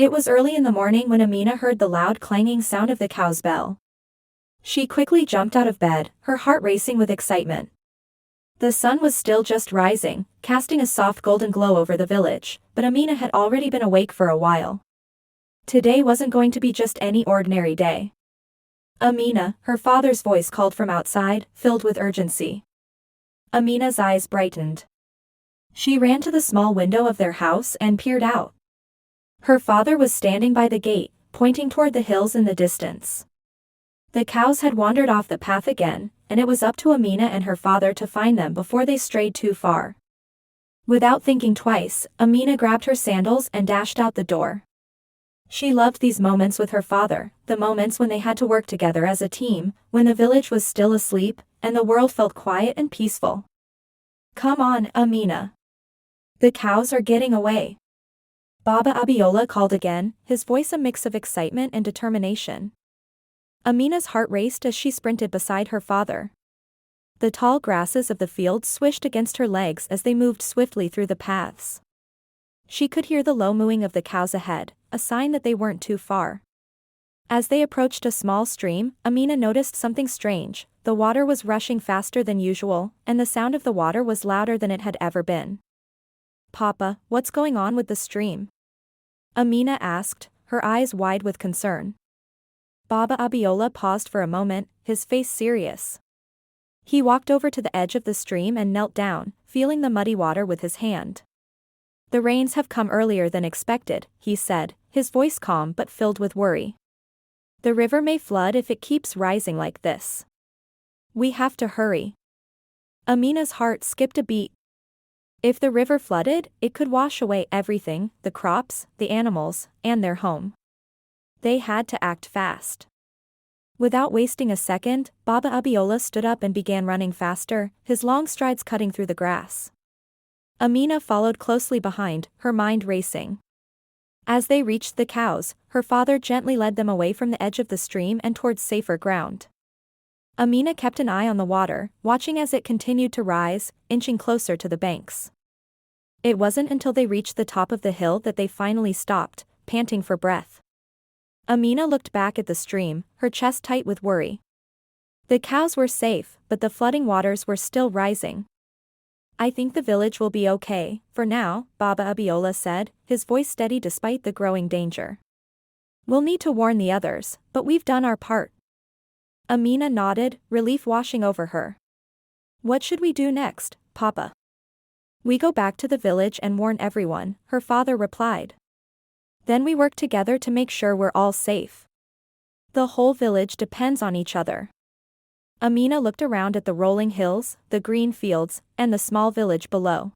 It was early in the morning when Amina heard the loud clanging sound of the cow's bell. She quickly jumped out of bed, her heart racing with excitement. The sun was still just rising, casting a soft golden glow over the village, but Amina had already been awake for a while. Today wasn't going to be just any ordinary day. Amina, her father's voice called from outside, filled with urgency. Amina's eyes brightened. She ran to the small window of their house and peered out. Her father was standing by the gate, pointing toward the hills in the distance. The cows had wandered off the path again, and it was up to Amina and her father to find them before they strayed too far. Without thinking twice, Amina grabbed her sandals and dashed out the door. She loved these moments with her father, the moments when they had to work together as a team, when the village was still asleep, and the world felt quiet and peaceful. "Come on, Amina. The cows are getting away." Baba Abiola called again, his voice a mix of excitement and determination. Amina's heart raced as she sprinted beside her father. The tall grasses of the field swished against her legs as they moved swiftly through the paths. She could hear the low mooing of the cows ahead, a sign that they weren't too far. As they approached a small stream, Amina noticed something strange. The water was rushing faster than usual, and the sound of the water was louder than it had ever been. "Papa, what's going on with the stream?" Amina asked, her eyes wide with concern. Baba Abiola paused for a moment, his face serious. He walked over to the edge of the stream and knelt down, feeling the muddy water with his hand. "The rains have come earlier than expected," he said, his voice calm but filled with worry. "The river may flood if it keeps rising like this. We have to hurry." Amina's heart skipped a beat. If the river flooded, it could wash away everything, the crops, the animals, and their home. They had to act fast. Without wasting a second, Baba Abiola stood up and began running faster, his long strides cutting through the grass. Amina followed closely behind, her mind racing. As they reached the cows, her father gently led them away from the edge of the stream and towards safer ground. Amina kept an eye on the water, watching as it continued to rise, inching closer to the banks. It wasn't until they reached the top of the hill that they finally stopped, panting for breath. Amina looked back at the stream, her chest tight with worry. The cows were safe, but the flooding waters were still rising. "I think the village will be okay, for now," Baba Abiola said, his voice steady despite the growing danger. "We'll need to warn the others, but we've done our part." Amina nodded, relief washing over her. "What should we do next, Papa?" "We go back to the village and warn everyone," her father replied. "Then we work together to make sure we're all safe. The whole village depends on each other." Amina looked around at the rolling hills, the green fields, and the small village below.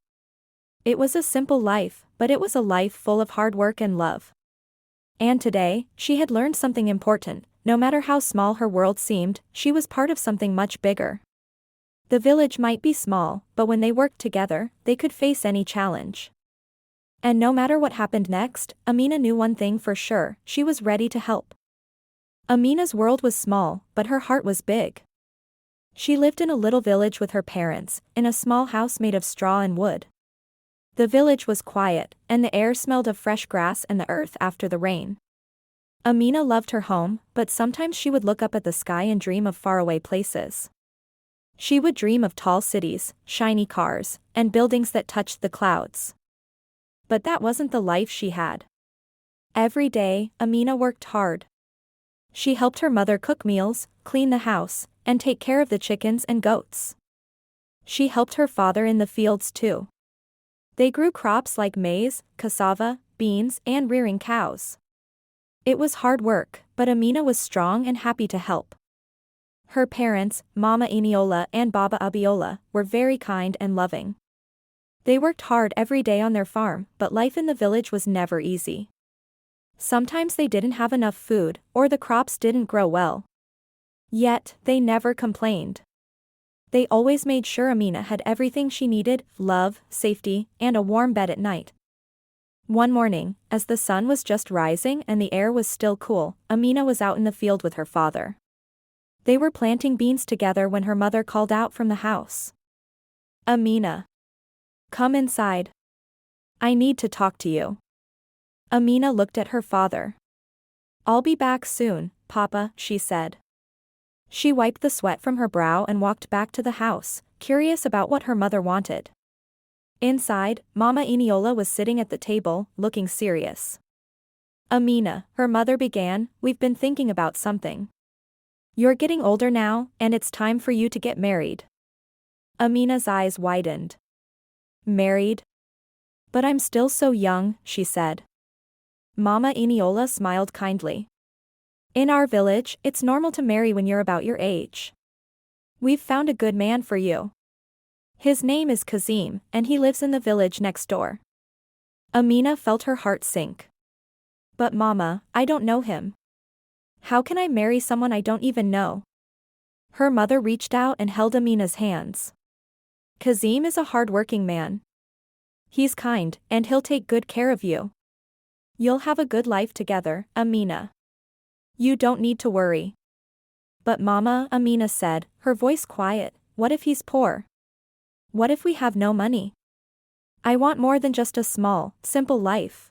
It was a simple life, but it was a life full of hard work and love. And today, she had learned something important. No matter how small her world seemed, she was part of something much bigger. The village might be small, but when they worked together, they could face any challenge. And no matter what happened next, Amina knew one thing for sure: she was ready to help. Amina's world was small, but her heart was big. She lived in a little village with her parents, in a small house made of straw and wood. The village was quiet, and the air smelled of fresh grass and the earth after the rain. Amina loved her home, but sometimes she would look up at the sky and dream of faraway places. She would dream of tall cities, shiny cars, and buildings that touched the clouds. But that wasn't the life she had. Every day, Amina worked hard. She helped her mother cook meals, clean the house, and take care of the chickens and goats. She helped her father in the fields too. They grew crops like maize, cassava, beans, and rearing cows. It was hard work, but Amina was strong and happy to help. Her parents, Mama Iniola and Baba Abiola, were very kind and loving. They worked hard every day on their farm, but life in the village was never easy. Sometimes they didn't have enough food, or the crops didn't grow well. Yet, they never complained. They always made sure Amina had everything she needed: love, safety, and a warm bed at night. One morning, as the sun was just rising and the air was still cool, Amina was out in the field with her father. They were planting beans together when her mother called out from the house. "Amina, come inside. I need to talk to you." Amina looked at her father. "I'll be back soon, Papa," she said. She wiped the sweat from her brow and walked back to the house, curious about what her mother wanted. Inside, Mama Eniola was sitting at the table, looking serious. "Amina," her mother began, "we've been thinking about something. You're getting older now, and it's time for you to get married." Amina's eyes widened. "Married? But I'm still so young," she said. Mama Eniola smiled kindly. "In our village, it's normal to marry when you're about your age. We've found a good man for you. His name is Kazim, and he lives in the village next door." Amina felt her heart sink. "But Mama, I don't know him. How can I marry someone I don't even know?" Her mother reached out and held Amina's hands. "Kazim is a hard-working man. He's kind, and he'll take good care of you. You'll have a good life together, Amina. You don't need to worry." "But Mama," Amina said, her voice quiet, "what if he's poor? What if we have no money? I want more than just a small, simple life."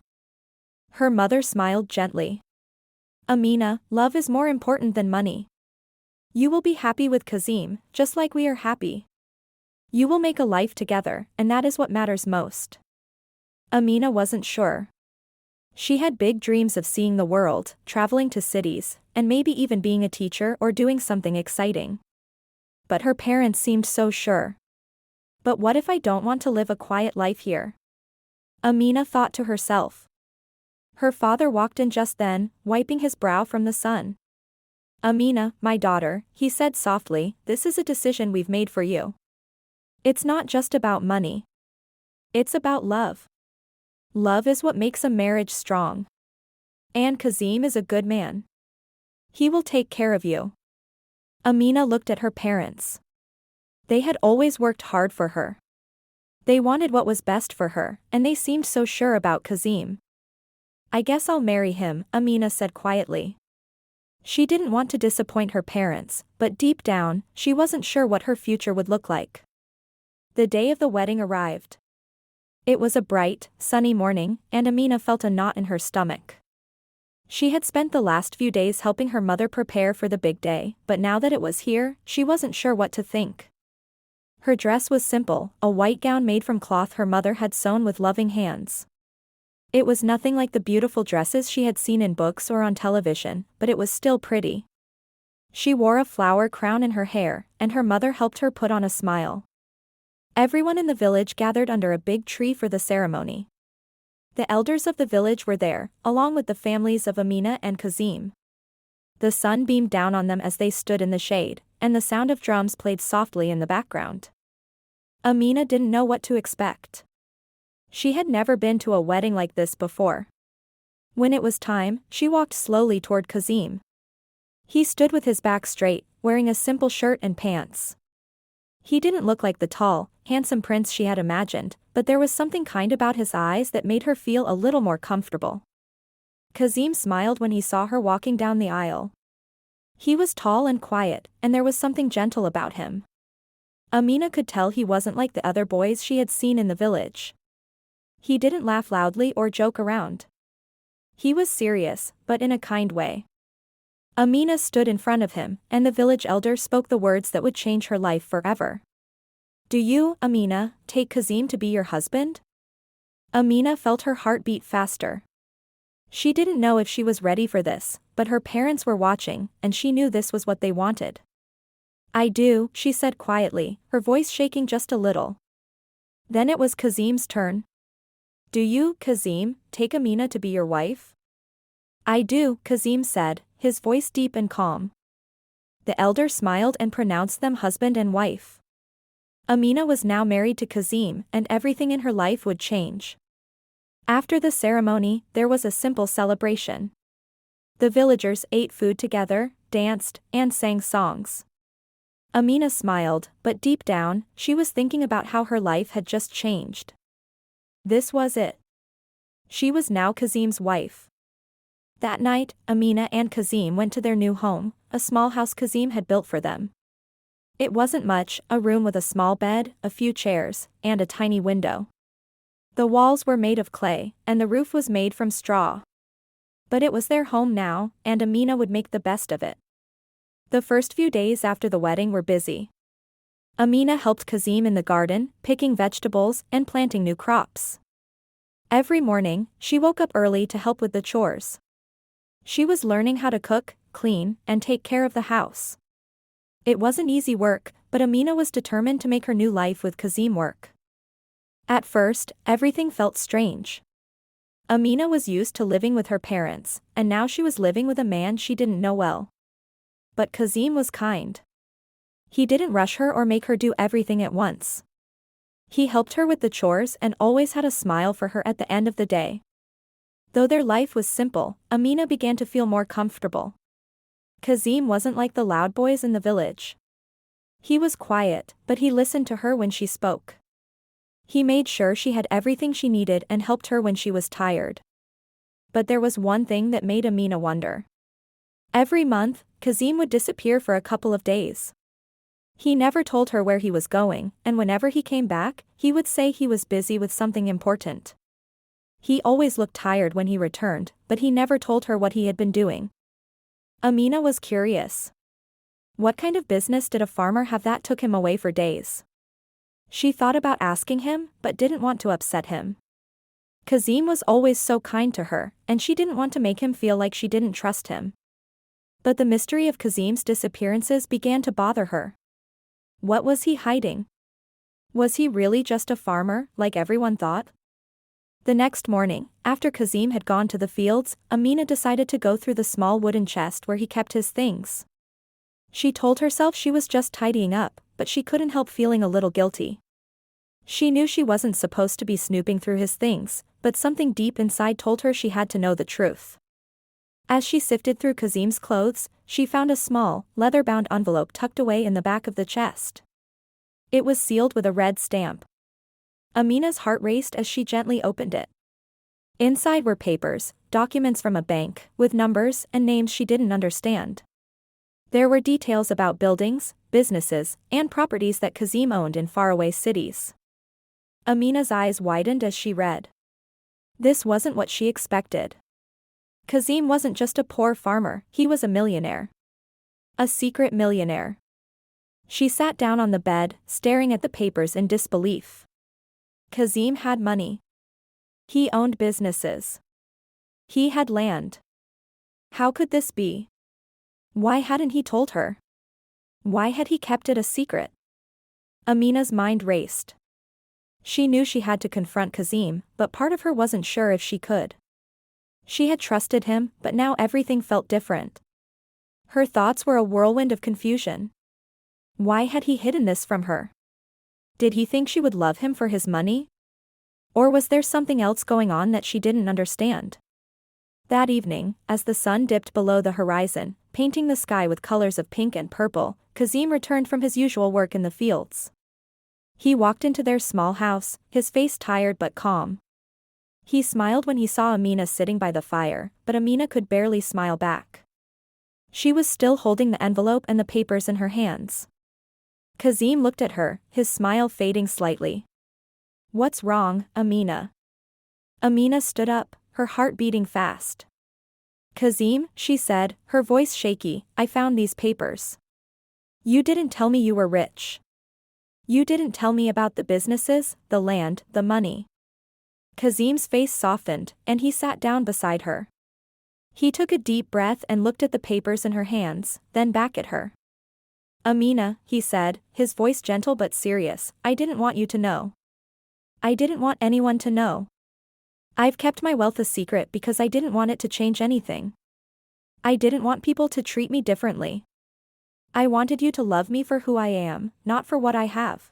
Her mother smiled gently. "Amina, love is more important than money. You will be happy with Kazim, just like we are happy. You will make a life together, and that is what matters most." Amina wasn't sure. She had big dreams of seeing the world, traveling to cities, and maybe even being a teacher or doing something exciting. But her parents seemed so sure. "But what if I don't want to live a quiet life here?" Amina thought to herself. Her father walked in just then, wiping his brow from the sun. "Amina, my daughter," he said softly, "this is a decision we've made for you. It's not just about money. It's about love. Love is what makes a marriage strong. And Kazim is a good man. He will take care of you." Amina looked at her parents. They had always worked hard for her. They wanted what was best for her, and they seemed so sure about Kazim. "I guess I'll marry him," Amina said quietly. She didn't want to disappoint her parents, but deep down, she wasn't sure what her future would look like. The day of the wedding arrived. It was a bright, sunny morning, and Amina felt a knot in her stomach. She had spent the last few days helping her mother prepare for the big day, but now that it was here, she wasn't sure what to think. Her dress was simple, a white gown made from cloth her mother had sewn with loving hands. It was nothing like the beautiful dresses she had seen in books or on television, but it was still pretty. She wore a flower crown in her hair, and her mother helped her put on a smile. Everyone in the village gathered under a big tree for the ceremony. The elders of the village were there, along with the families of Amina and Kazim. The sun beamed down on them as they stood in the shade, and the sound of drums played softly in the background. Amina didn't know what to expect. She had never been to a wedding like this before. When it was time, she walked slowly toward Kazim. He stood with his back straight, wearing a simple shirt and pants. He didn't look like the tall, handsome prince she had imagined, but there was something kind about his eyes that made her feel a little more comfortable. Kazim smiled when he saw her walking down the aisle. He was tall and quiet, and there was something gentle about him. Amina could tell he wasn't like the other boys she had seen in the village. He didn't laugh loudly or joke around. He was serious, but in a kind way. Amina stood in front of him, and the village elder spoke the words that would change her life forever. "Do you, Amina, take Kazim to be your husband?" Amina felt her heart beat faster. She didn't know if she was ready for this, but her parents were watching, and she knew this was what they wanted. "I do," she said quietly, her voice shaking just a little. Then it was Kazim's turn. "Do you, Kazim, take Amina to be your wife?" "I do," Kazim said, his voice deep and calm. The elder smiled and pronounced them husband and wife. Amina was now married to Kazim, and everything in her life would change. After the ceremony, there was a simple celebration. The villagers ate food together, danced, and sang songs. Amina smiled, but deep down, she was thinking about how her life had just changed. This was it. She was now Kazim's wife. That night, Amina and Kazim went to their new home, a small house Kazim had built for them. It wasn't much, a room with a small bed, a few chairs, and a tiny window. The walls were made of clay, and the roof was made from straw. But it was their home now, and Amina would make the best of it. The first few days after the wedding were busy. Amina helped Kazim in the garden, picking vegetables and planting new crops. Every morning, she woke up early to help with the chores. She was learning how to cook, clean, and take care of the house. It wasn't easy work, but Amina was determined to make her new life with Kazim work. At first, everything felt strange. Amina was used to living with her parents, and now she was living with a man she didn't know well. But Kazim was kind. He didn't rush her or make her do everything at once. He helped her with the chores and always had a smile for her at the end of the day. Though their life was simple, Amina began to feel more comfortable. Kazim wasn't like the loud boys in the village. He was quiet, but he listened to her when she spoke. He made sure she had everything she needed and helped her when she was tired. But there was one thing that made Amina wonder. Every month, Kazim would disappear for a couple of days. He never told her where he was going, and whenever he came back, he would say he was busy with something important. He always looked tired when he returned, but he never told her what he had been doing. Amina was curious. What kind of business did a farmer have that took him away for days? She thought about asking him, but didn't want to upset him. Kazim was always so kind to her, and she didn't want to make him feel like she didn't trust him. But the mystery of Kazim's disappearances began to bother her. What was he hiding? Was he really just a farmer, like everyone thought? The next morning, after Kazim had gone to the fields, Amina decided to go through the small wooden chest where he kept his things. She told herself she was just tidying up, but she couldn't help feeling a little guilty. She knew she wasn't supposed to be snooping through his things, but something deep inside told her she had to know the truth. As she sifted through Kazim's clothes, she found a small, leather-bound envelope tucked away in the back of the chest. It was sealed with a red stamp. Amina's heart raced as she gently opened it. Inside were papers, documents from a bank, with numbers and names she didn't understand. There were details about buildings, businesses, and properties that Kazim owned in faraway cities. Amina's eyes widened as she read. This wasn't what she expected. Kazim wasn't just a poor farmer, he was a millionaire. A secret millionaire. She sat down on the bed, staring at the papers in disbelief. Kazim had money. He owned businesses. He had land. How could this be? Why hadn't he told her? Why had he kept it a secret? Amina's mind raced. She knew she had to confront Kazim, but part of her wasn't sure if she could. She had trusted him, but now everything felt different. Her thoughts were a whirlwind of confusion. Why had he hidden this from her? Did he think she would love him for his money? Or was there something else going on that she didn't understand? That evening, as the sun dipped below the horizon, painting the sky with colors of pink and purple, Kazim returned from his usual work in the fields. He walked into their small house, his face tired but calm. He smiled when he saw Amina sitting by the fire, but Amina could barely smile back. She was still holding the envelope and the papers in her hands. Kazim looked at her, his smile fading slightly. What's wrong, Amina? Amina stood up, her heart beating fast. Kazim, she said, her voice shaky, I found these papers. You didn't tell me you were rich. You didn't tell me about the businesses, the land, the money. Kazim's face softened, and he sat down beside her. He took a deep breath and looked at the papers in her hands, then back at her. Amina, he said, his voice gentle but serious, I didn't want you to know. I didn't want anyone to know. I've kept my wealth a secret because I didn't want it to change anything. I didn't want people to treat me differently. I wanted you to love me for who I am, not for what I have.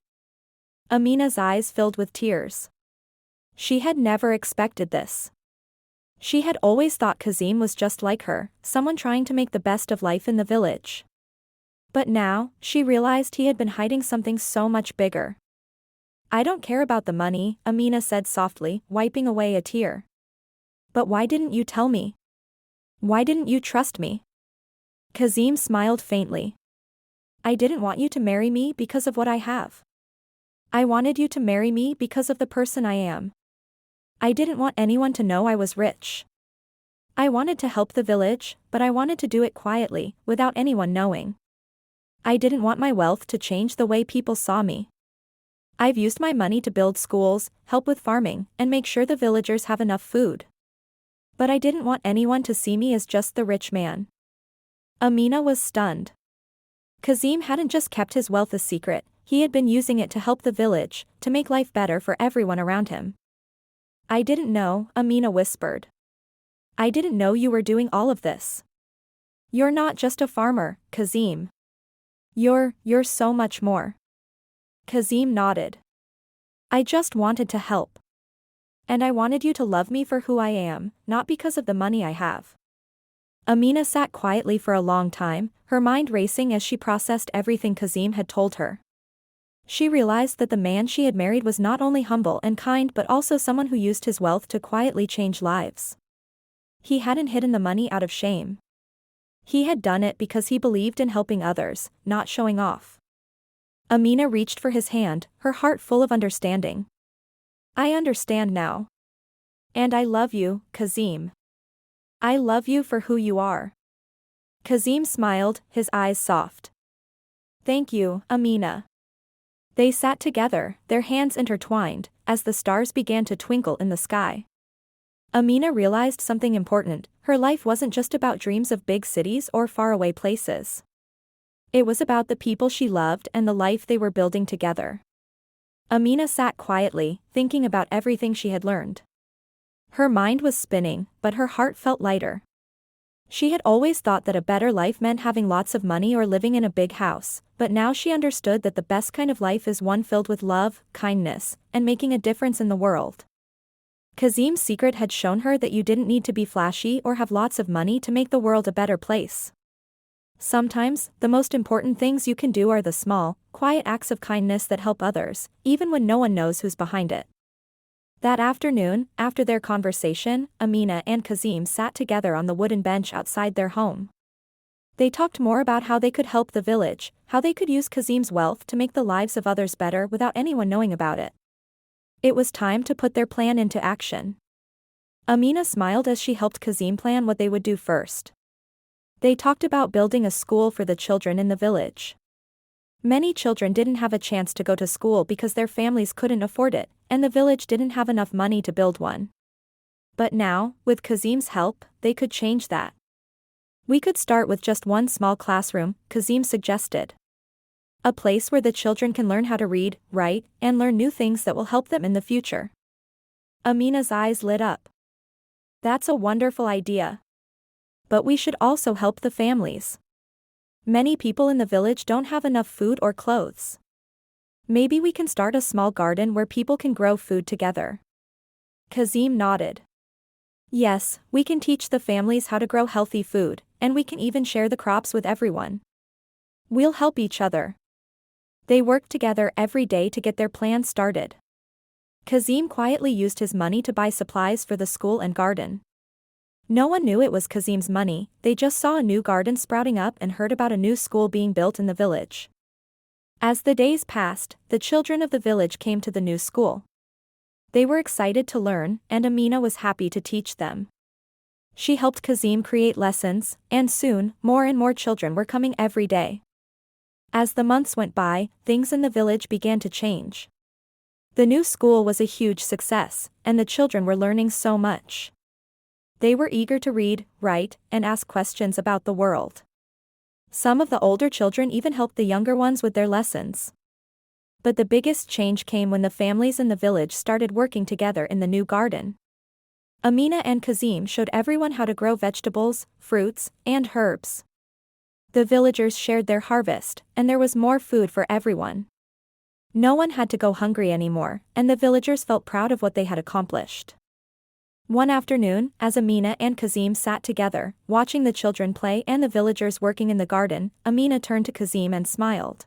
Amina's eyes filled with tears. She had never expected this. She had always thought Kazim was just like her, someone trying to make the best of life in the village. But now, she realized he had been hiding something so much bigger. I don't care about the money, Amina said softly, wiping away a tear. But why didn't you tell me? Why didn't you trust me? Kazim smiled faintly. I didn't want you to marry me because of what I have. I wanted you to marry me because of the person I am. I didn't want anyone to know I was rich. I wanted to help the village, but I wanted to do it quietly, without anyone knowing. I didn't want my wealth to change the way people saw me. I've used my money to build schools, help with farming, and make sure the villagers have enough food. But I didn't want anyone to see me as just the rich man. Amina was stunned. Kazim hadn't just kept his wealth a secret, he had been using it to help the village, to make life better for everyone around him. I didn't know, Amina whispered. I didn't know you were doing all of this. You're not just a farmer, Kazim. You're so much more. Kazim nodded. I just wanted to help. And I wanted you to love me for who I am, not because of the money I have. Amina sat quietly for a long time, her mind racing as she processed everything Kazim had told her. She realized that the man she had married was not only humble and kind but also someone who used his wealth to quietly change lives. He hadn't hidden the money out of shame. He had done it because he believed in helping others, not showing off. Amina reached for his hand, her heart full of understanding. I understand now. And I love you, Kazim. I love you for who you are. Kazim smiled, his eyes soft. Thank you, Amina. They sat together, their hands intertwined, as the stars began to twinkle in the sky. Amina realized something important, her life wasn't just about dreams of big cities or faraway places. It was about the people she loved and the life they were building together. Amina sat quietly, thinking about everything she had learned. Her mind was spinning, but her heart felt lighter. She had always thought that a better life meant having lots of money or living in a big house, but now she understood that the best kind of life is one filled with love, kindness, and making a difference in the world. Kazim's secret had shown her that you didn't need to be flashy or have lots of money to make the world a better place. Sometimes, the most important things you can do are the small, quiet acts of kindness that help others, even when no one knows who's behind it. That afternoon, after their conversation, Amina and Kazim sat together on the wooden bench outside their home. They talked more about how they could help the village, how they could use Kazim's wealth to make the lives of others better without anyone knowing about it. It was time to put their plan into action. Amina smiled as she helped Kazim plan what they would do first. They talked about building a school for the children in the village. Many children didn't have a chance to go to school because their families couldn't afford it, and the village didn't have enough money to build one. But now, with Kazim's help, they could change that. We could start with just one small classroom, Kazim suggested. A place where the children can learn how to read, write, and learn new things that will help them in the future. Amina's eyes lit up. That's a wonderful idea. But we should also help the families. Many people in the village don't have enough food or clothes. Maybe we can start a small garden where people can grow food together. Kazim nodded. Yes, we can teach the families how to grow healthy food, and we can even share the crops with everyone. We'll help each other. They worked together every day to get their plan started. Kazim quietly used his money to buy supplies for the school and garden. No one knew it was Kazim's money, they just saw a new garden sprouting up and heard about a new school being built in the village. As the days passed, the children of the village came to the new school. They were excited to learn, and Amina was happy to teach them. She helped Kazim create lessons, and soon, more and more children were coming every day. As the months went by, things in the village began to change. The new school was a huge success, and the children were learning so much. They were eager to read, write, and ask questions about the world. Some of the older children even helped the younger ones with their lessons. But the biggest change came when the families in the village started working together in the new garden. Amina and Kazim showed everyone how to grow vegetables, fruits, and herbs. The villagers shared their harvest, and there was more food for everyone. No one had to go hungry anymore, and the villagers felt proud of what they had accomplished. One afternoon, as Amina and Kazim sat together, watching the children play and the villagers working in the garden, Amina turned to Kazim and smiled.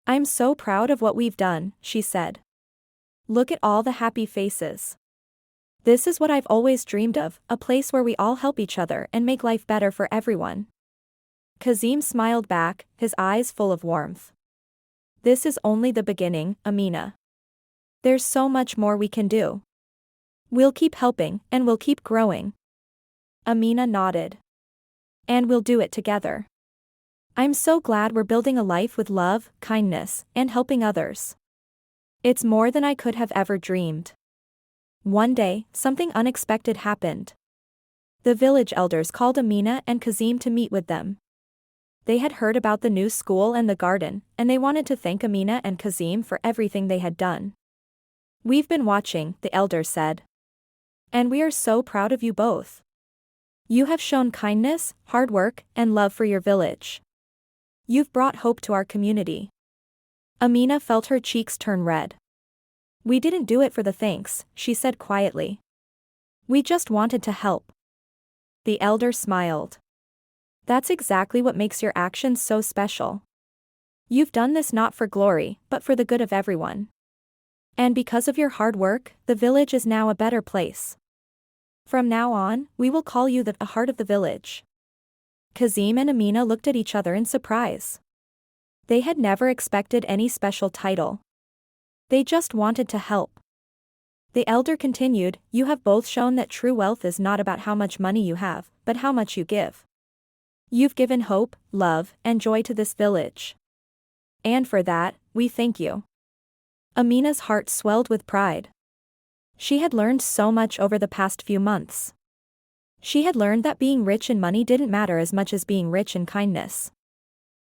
"I'm so proud of what we've done," she said. "Look at all the happy faces. This is what I've always dreamed of, a place where we all help each other and make life better for everyone." Kazim smiled back, his eyes full of warmth. "This is only the beginning, Amina. There's so much more we can do. We'll keep helping, and we'll keep growing. Amina nodded. And we'll do it together. I'm so glad we're building a life with love, kindness, and helping others. It's more than I could have ever dreamed. One day, something unexpected happened. The village elders called Amina and Kazim to meet with them. They had heard about the new school and the garden, and they wanted to thank Amina and Kazim for everything they had done. We've been watching, the elders said. And we are so proud of you both. You have shown kindness, hard work, and love for your village. You've brought hope to our community. Amina felt her cheeks turn red. We didn't do it for the thanks, she said quietly. We just wanted to help. The elder smiled. That's exactly what makes your actions so special. You've done this not for glory, but for the good of everyone. And because of your hard work, the village is now a better place. From now on, we will call you the heart of the village. Kazim and Amina looked at each other in surprise. They had never expected any special title. They just wanted to help. The elder continued, you have both shown that true wealth is not about how much money you have, but how much you give. You've given hope, love, and joy to this village. And for that, we thank you. Amina's heart swelled with pride. She had learned so much over the past few months. She had learned that being rich in money didn't matter as much as being rich in kindness.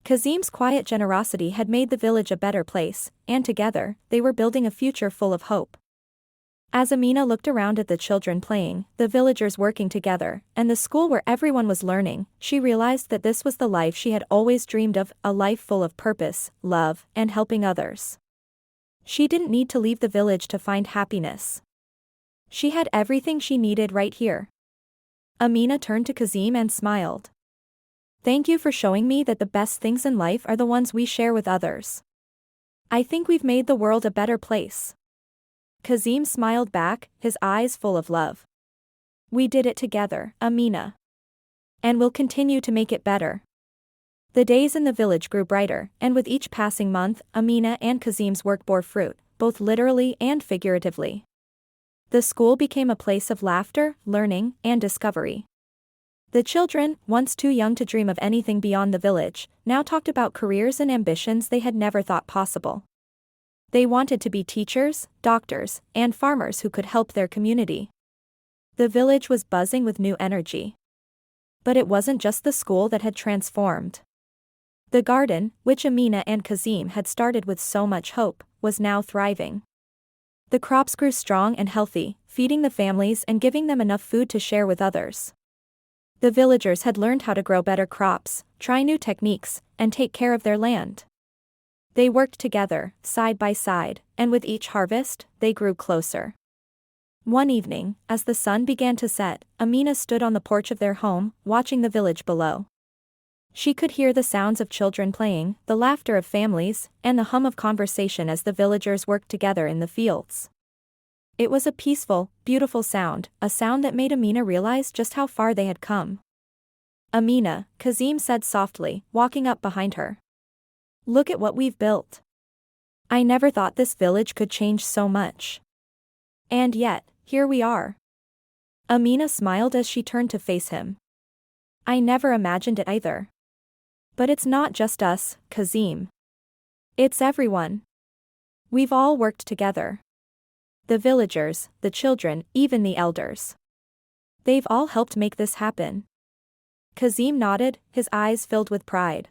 Kazim's quiet generosity had made the village a better place, and together, they were building a future full of hope. As Amina looked around at the children playing, the villagers working together, and the school where everyone was learning, she realized that this was the life she had always dreamed of, a life full of purpose, love, and helping others. She didn't need to leave the village to find happiness. She had everything she needed right here. Amina turned to Kazim and smiled. Thank you for showing me that the best things in life are the ones we share with others. I think we've made the world a better place. Kazim smiled back, his eyes full of love. We did it together, Amina. And we'll continue to make it better. The days in the village grew brighter, and with each passing month, Amina and Kazim's work bore fruit, both literally and figuratively. The school became a place of laughter, learning, and discovery. The children, once too young to dream of anything beyond the village, now talked about careers and ambitions they had never thought possible. They wanted to be teachers, doctors, and farmers who could help their community. The village was buzzing with new energy. But it wasn't just the school that had transformed. The garden, which Amina and Kazim had started with so much hope, was now thriving. The crops grew strong and healthy, feeding the families and giving them enough food to share with others. The villagers had learned how to grow better crops, try new techniques, and take care of their land. They worked together, side by side, and with each harvest, they grew closer. One evening, as the sun began to set, Amina stood on the porch of their home, watching the village below. She could hear the sounds of children playing, the laughter of families, and the hum of conversation as the villagers worked together in the fields. It was a peaceful, beautiful sound, a sound that made Amina realize just how far they had come. Amina, Kazim said softly, walking up behind her. Look at what we've built. I never thought this village could change so much. And yet, here we are. Amina smiled as she turned to face him. I never imagined it either. But it's not just us, Kazim. It's everyone. We've all worked together. The villagers, the children, even the elders. They've all helped make this happen. Kazim nodded, his eyes filled with pride.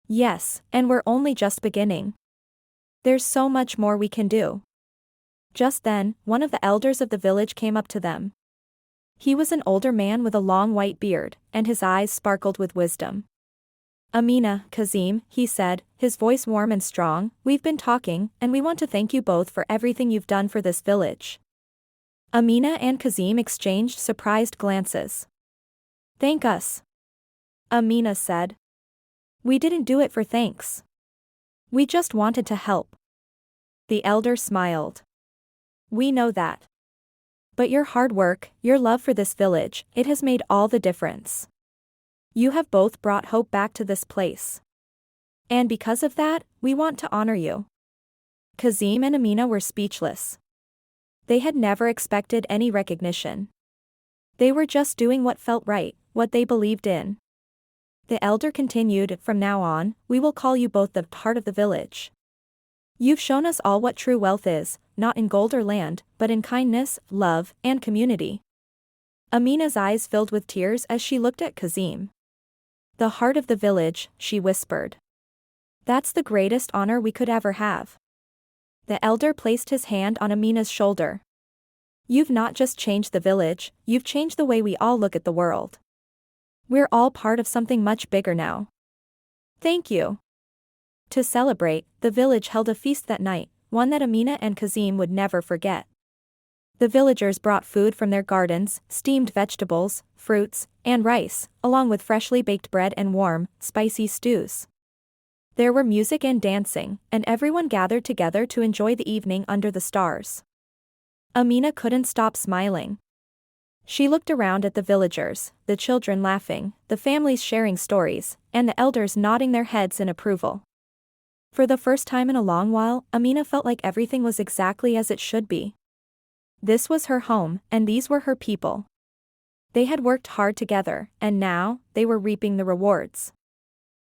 Yes, and we're only just beginning. There's so much more we can do. Just then, one of the elders of the village came up to them. He was an older man with a long white beard, and his eyes sparkled with wisdom. Amina, Kazim, he said, his voice warm and strong, we've been talking, and we want to thank you both for everything you've done for this village. Amina and Kazim exchanged surprised glances. Thank us. Amina said. We didn't do it for thanks. We just wanted to help. The elder smiled. We know that. But your hard work, your love for this village, it has made all the difference. You have both brought hope back to this place. And because of that, we want to honor you. Kazim and Amina were speechless. They had never expected any recognition. They were just doing what felt right, what they believed in. The elder continued, "From now on, we will call you both the heart of the village. You've shown us all what true wealth is, not in gold or land, but in kindness, love, and community." Amina's eyes filled with tears as she looked at Kazim. "The heart of the village," she whispered. "That's the greatest honor we could ever have." The elder placed his hand on Amina's shoulder. "You've not just changed the village, you've changed the way we all look at the world. We're all part of something much bigger now. Thank you." To celebrate, the village held a feast that night, one that Amina and Kazim would never forget. The villagers brought food from their gardens, steamed vegetables, fruits, and rice, along with freshly baked bread and warm, spicy stews. There were music and dancing, and everyone gathered together to enjoy the evening under the stars. Amina couldn't stop smiling. She looked around at the villagers, the children laughing, the families sharing stories, and the elders nodding their heads in approval. For the first time in a long while, Amina felt like everything was exactly as it should be. This was her home, and these were her people. They had worked hard together, and now, they were reaping the rewards.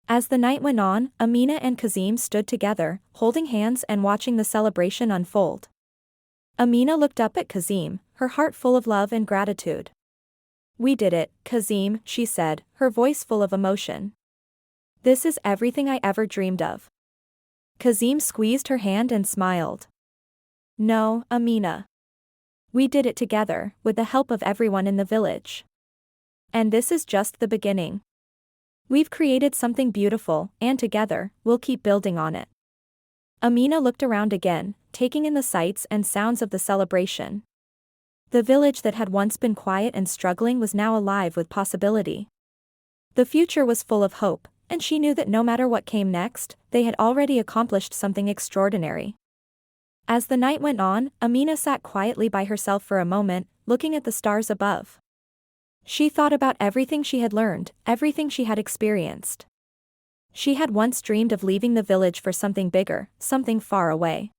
As the night went on, Amina and Kazim stood together, holding hands and watching the celebration unfold. Amina looked up at Kazim, her heart full of love and gratitude. "We did it, Kazim," she said, her voice full of emotion. "This is everything I ever dreamed of." Kazim squeezed her hand and smiled. "No, Amina. We did it together, with the help of everyone in the village. And this is just the beginning. We've created something beautiful, and together, we'll keep building on it." Amina looked around again, taking in the sights and sounds of the celebration. The village that had once been quiet and struggling was now alive with possibility. The future was full of hope, and she knew that no matter what came next, they had already accomplished something extraordinary. As the night went on, Amina sat quietly by herself for a moment, looking at the stars above. She thought about everything she had learned, everything she had experienced. She had once dreamed of leaving the village for something bigger, something far away.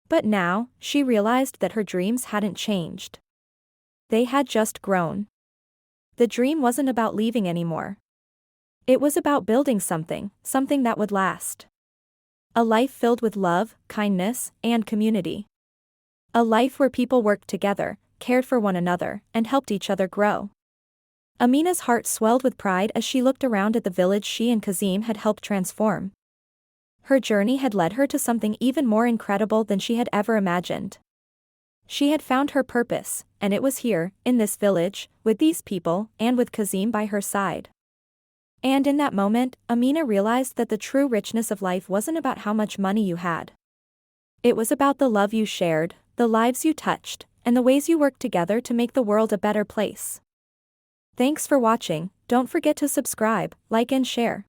But now, she realized that her dreams hadn't changed. They had just grown. The dream wasn't about leaving anymore. It was about building something that would last. A life filled with love, kindness, and community. A life where people worked together, cared for one another, and helped each other grow. Amina's heart swelled with pride as she looked around at the village she and Kazim had helped transform. Her journey had led her to something even more incredible than she had ever imagined. She had found her purpose, and it was here, in this village, with these people, and with Kazim by her side. And in that moment, Amina realized that the true richness of life wasn't about how much money you had. It was about the love you shared, the lives you touched, and the ways you worked together to make the world a better place. Thanks for watching. Don't forget to subscribe, like and share.